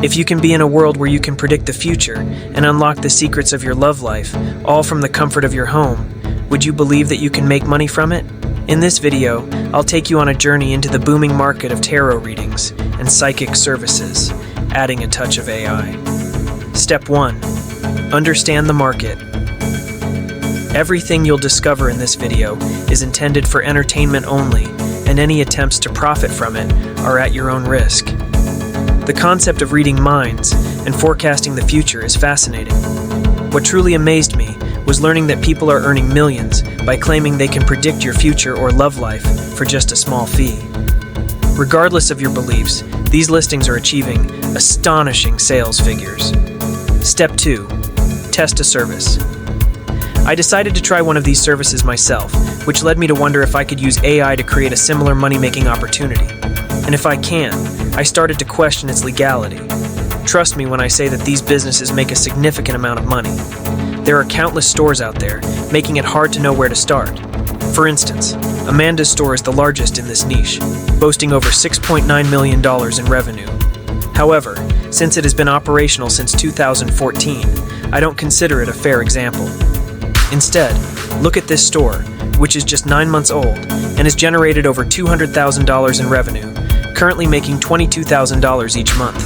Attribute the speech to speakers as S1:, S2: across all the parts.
S1: If you can be in a world where you can predict the future and unlock the secrets of your love life, all from the comfort of your home, would you believe that you can make money from it? In this video, I'll take you on a journey into the booming market of tarot readings and psychic services, adding a touch of AI. Step 1. Understand the market. Everything you'll discover in this video is intended for entertainment only, and any attempts to profit from it are at your own risk. The concept of reading minds and forecasting the future is fascinating. What truly amazed me was learning that people are earning millions by claiming they can predict your future or love life for just a small fee. Regardless of your beliefs, these listings are achieving astonishing sales figures. Step 2. Test a service. I decided to try one of these services myself, which led me to wonder if I could use AI to create a similar money-making opportunity. And if I can, I started to question its legality. Trust me when I say that these businesses make a significant amount of money. There are countless stores out there, making it hard to know where to start. For instance, Amanda's store is the largest in this niche, boasting over $6.9 million in revenue. However, since it has been operational since 2014, I don't consider it a fair example. Instead, look at this store, which is just 9 months old and has generated over $200,000 in revenue, currently making $22,000 each month.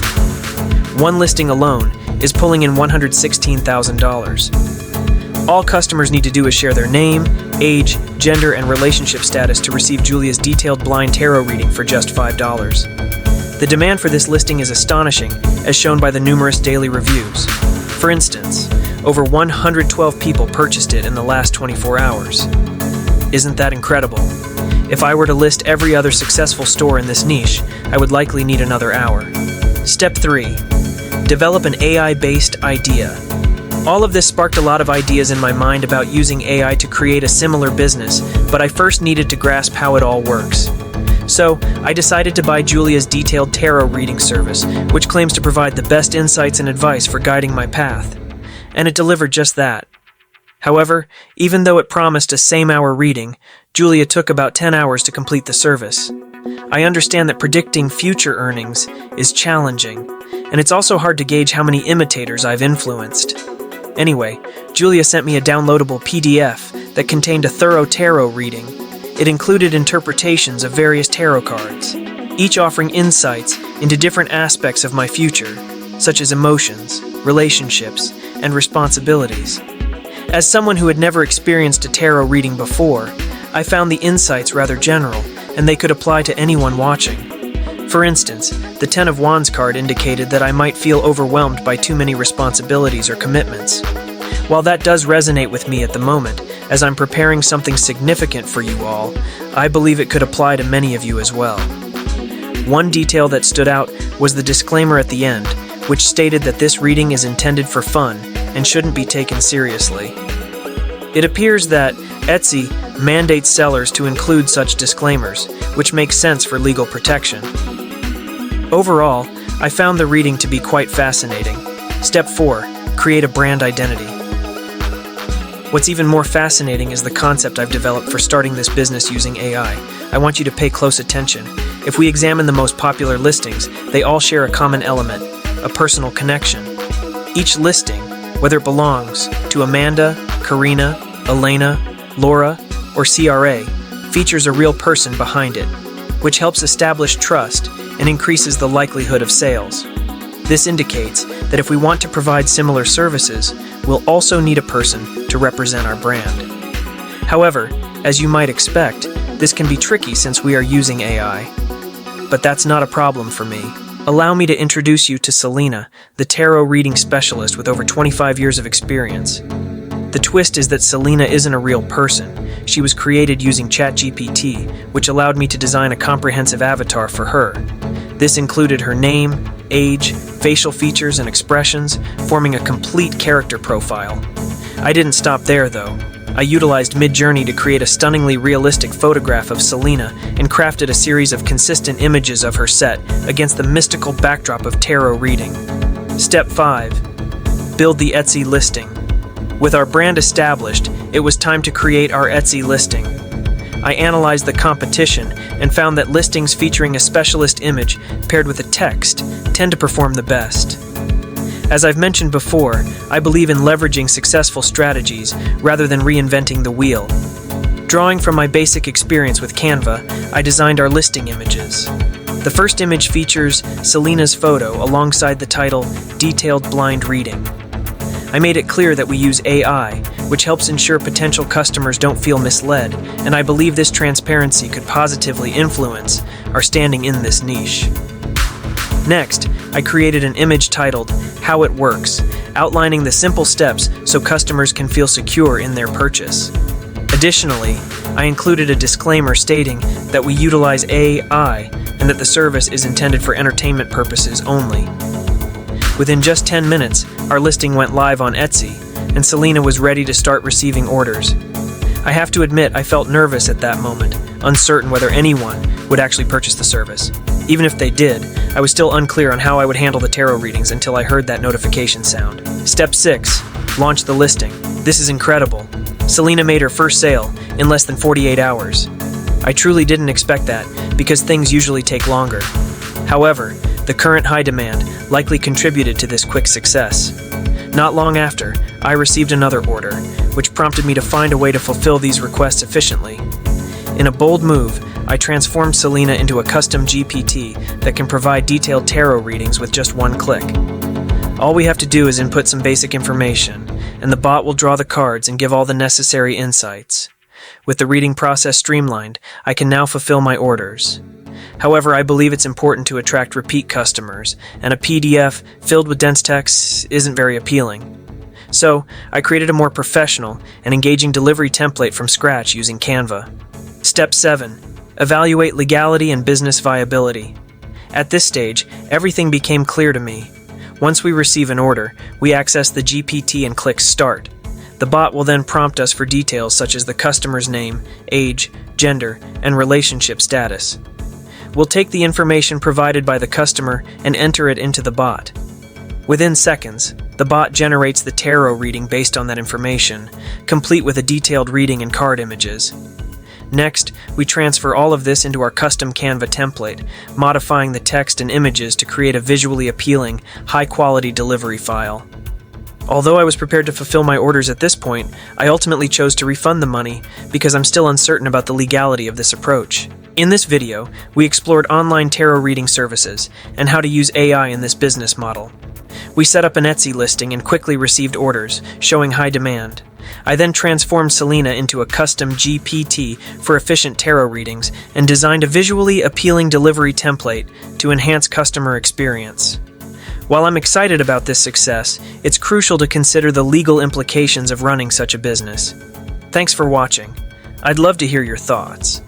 S1: One listing alone is pulling in $116,000. All customers need to do is share their name, age, gender, and relationship status to receive Julia's detailed blind tarot reading for just $5. The demand for this listing is astonishing, as shown by the numerous daily reviews. For instance, over 112 people purchased it in the last 24 hours. Isn't that incredible? If I were to list every other successful store in this niche, I would likely need another hour. Step 3. Develop an AI-based idea. All of this sparked a lot of ideas in my mind about using AI to create a similar business, but I first needed to grasp how it all works. So, I decided to buy Julia's detailed tarot reading service, which claims to provide the best insights and advice for guiding my path. And it delivered just that. However, even though it promised a same-hour reading, Julia took about 10 hours to complete the service. I understand that predicting future earnings is challenging, and it's also hard to gauge how many imitators I've influenced. Anyway, Julia sent me a downloadable PDF that contained a thorough tarot reading. It included interpretations of various tarot cards, each offering insights into different aspects of my future, such as emotions, relationships, and responsibilities. As someone who had never experienced a tarot reading before, I found the insights rather general, and they could apply to anyone watching. For instance, the Ten of Wands card indicated that I might feel overwhelmed by too many responsibilities or commitments. While that does resonate with me at the moment, as I'm preparing something significant for you all, I believe it could apply to many of you as well. One detail that stood out was the disclaimer at the end, which stated that this reading is intended for fun and shouldn't be taken seriously. It appears that Etsy mandates sellers to include such disclaimers, which makes sense for legal protection. Overall, I found the reading to be quite fascinating. Step 4. Create a brand identity. What's even more fascinating is the concept I've developed for starting this business using AI. I want you to pay close attention. If we examine the most popular listings, they all share a common element, a personal connection. Each listing, whether it belongs to Amanda, Karina, Elena, Laura, or CRA, features a real person behind it, which helps establish trust and increases the likelihood of sales. This indicates that if we want to provide similar services, we'll also need a person to represent our brand. However, as you might expect, this can be tricky since we are using AI. But that's not a problem for me. Allow me to introduce you to Selena, the tarot reading specialist with over 25 years of experience. The twist is that Selena isn't a real person. She was created using ChatGPT, which allowed me to design a comprehensive avatar for her. This included her name, age, facial features, and expressions, forming a complete character profile. I didn't stop there, though. I utilized Midjourney to create a stunningly realistic photograph of Selena and crafted a series of consistent images of her set against the mystical backdrop of tarot reading. Step 5. Build the Etsy listing. With our brand established, it was time to create our Etsy listing. I analyzed the competition and found that listings featuring a specialist image paired with a text tend to perform the best. As I've mentioned before, I believe in leveraging successful strategies rather than reinventing the wheel. Drawing from my basic experience with Canva, I designed our listing images. The first image features Selena's photo alongside the title, Detailed Blind Reading. I made it clear that we use AI, which helps ensure potential customers don't feel misled, and I believe this transparency could positively influence our standing in this niche. Next, I created an image titled, How It Works, outlining the simple steps so customers can feel secure in their purchase. Additionally, I included a disclaimer stating that we utilize AI and that the service is intended for entertainment purposes only. Within just 10 minutes, our listing went live on Etsy, and Selena was ready to start receiving orders. I have to admit I felt nervous at that moment, uncertain whether anyone would actually purchase the service. Even if they did, I was still unclear on how I would handle the tarot readings until I heard that notification sound. Step 6. Launch the listing. This is incredible. Selena made her first sale in less than 48 hours. I truly didn't expect that because things usually take longer. However, the current high demand likely contributed to this quick success. Not long after, I received another order, which prompted me to find a way to fulfill these requests efficiently. In a bold move, I transformed Selena into a custom GPT that can provide detailed tarot readings with just one click. All we have to do is input some basic information, and the bot will draw the cards and give all the necessary insights. With the reading process streamlined, I can now fulfill my orders. However, I believe it's important to attract repeat customers, and a PDF filled with dense text isn't very appealing. So, I created a more professional and engaging delivery template from scratch using Canva. Step 7. Evaluate legality and business viability. At this stage, everything became clear to me. Once we receive an order, we access the GPT and click Start. The bot will then prompt us for details such as the customer's name, age, gender, and relationship status. We'll take the information provided by the customer and enter it into the bot. Within seconds, the bot generates the tarot reading based on that information, complete with a detailed reading and card images. Next, we transfer all of this into our custom Canva template, modifying the text and images to create a visually appealing, high-quality delivery file. Although I was prepared to fulfill my orders at this point, I ultimately chose to refund the money because I'm still uncertain about the legality of this approach. In this video, we explored online tarot reading services and how to use AI in this business model. We set up an Etsy listing and quickly received orders, showing high demand. I then transformed Selena into a custom GPT for efficient tarot readings and designed a visually appealing delivery template to enhance customer experience. While I'm excited about this success, it's crucial to consider the legal implications of running such a business. Thanks for watching. I'd love to hear your thoughts.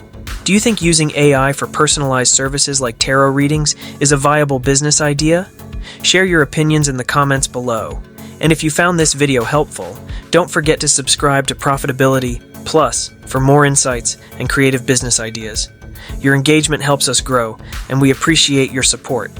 S1: Do you think using AI for personalized services like tarot readings is a viable business idea? Share your opinions in the comments below. And if you found this video helpful, don't forget to subscribe to Profitability Plus for more insights and creative business ideas. Your engagement helps us grow, and we appreciate your support.